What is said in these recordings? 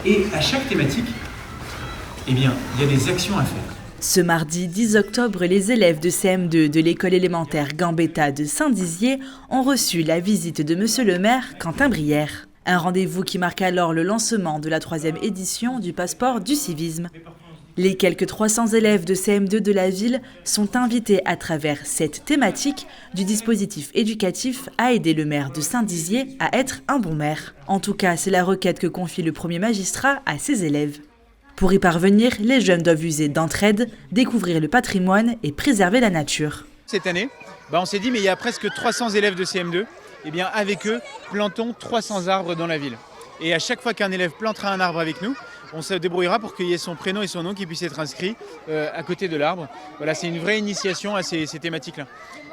Et à chaque thématique, eh bien, il y a des actions à faire. Ce mardi 10 octobre, les élèves de CM2 de l'école élémentaire Gambetta de Saint-Dizier ont reçu la visite de Monsieur le maire Quentin Brière. Un rendez-vous qui marque alors le lancement de la 3e édition du passeport du civisme. Les quelques 300 élèves de CM2 de la ville sont invités à travers cette thématique du dispositif éducatif à aider le maire de Saint-Dizier à être un bon maire. En tout cas, c'est la requête que confie le premier magistrat à ses élèves. Pour y parvenir, les jeunes doivent user d'entraide, découvrir le patrimoine et préserver la nature. Cette année, on s'est dit mais il y a presque 300 élèves de CM2, et bien avec eux, plantons 300 arbres dans la ville. Et à chaque fois qu'un élève plantera un arbre avec nous, on se débrouillera pour qu'il y ait son prénom et son nom qui puissent être inscrits à côté de l'arbre. Voilà, c'est une vraie initiation à ces thématiques-là.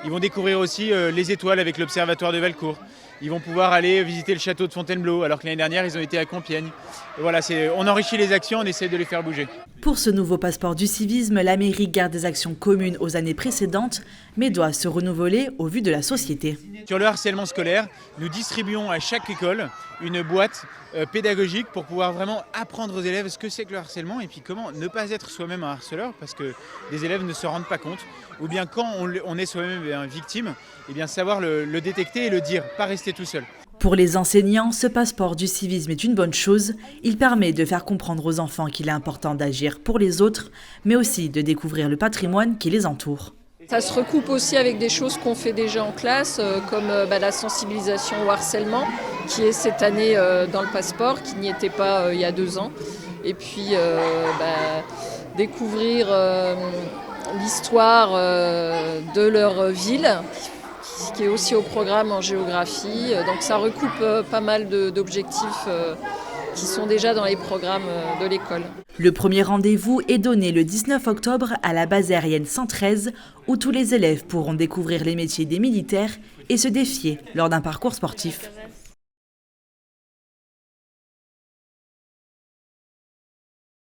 Ils vont découvrir aussi les étoiles avec l'observatoire de Valcourt. Ils vont pouvoir aller visiter le château de Fontainebleau, alors que l'année dernière, ils ont été à Compiègne. Et voilà, on enrichit les actions, on essaie de les faire bouger. Pour ce nouveau passeport du civisme, la mairie garde des actions communes aux années précédentes, mais doit se renouveler au vu de la société. Sur le harcèlement scolaire, nous distribuons à chaque école une boîte pédagogique pour pouvoir vraiment apprendre aux élèves ce que c'est que le harcèlement et puis comment ne pas être soi-même un harceleur parce que les élèves ne se rendent pas compte. Ou bien quand on est soi-même victime, eh bien savoir le détecter et le dire, pas rester tout seul. Pour les enseignants, ce passeport du civisme est une bonne chose. Il permet de faire comprendre aux enfants qu'il est important d'agir pour les autres, mais aussi de découvrir le patrimoine qui les entoure. Ça se recoupe aussi avec des choses qu'on fait déjà en classe, comme la sensibilisation au harcèlement, qui est cette année dans le passeport, qui n'y était pas il y a 2 ans. Et puis découvrir l'histoire de leur ville, qui est aussi au programme en géographie. Donc ça recoupe pas mal d'objectifs qui sont déjà dans les programmes de l'école. Le premier rendez-vous est donné le 19 octobre à la base aérienne 113, où tous les élèves pourront découvrir les métiers des militaires et se défier lors d'un parcours sportif.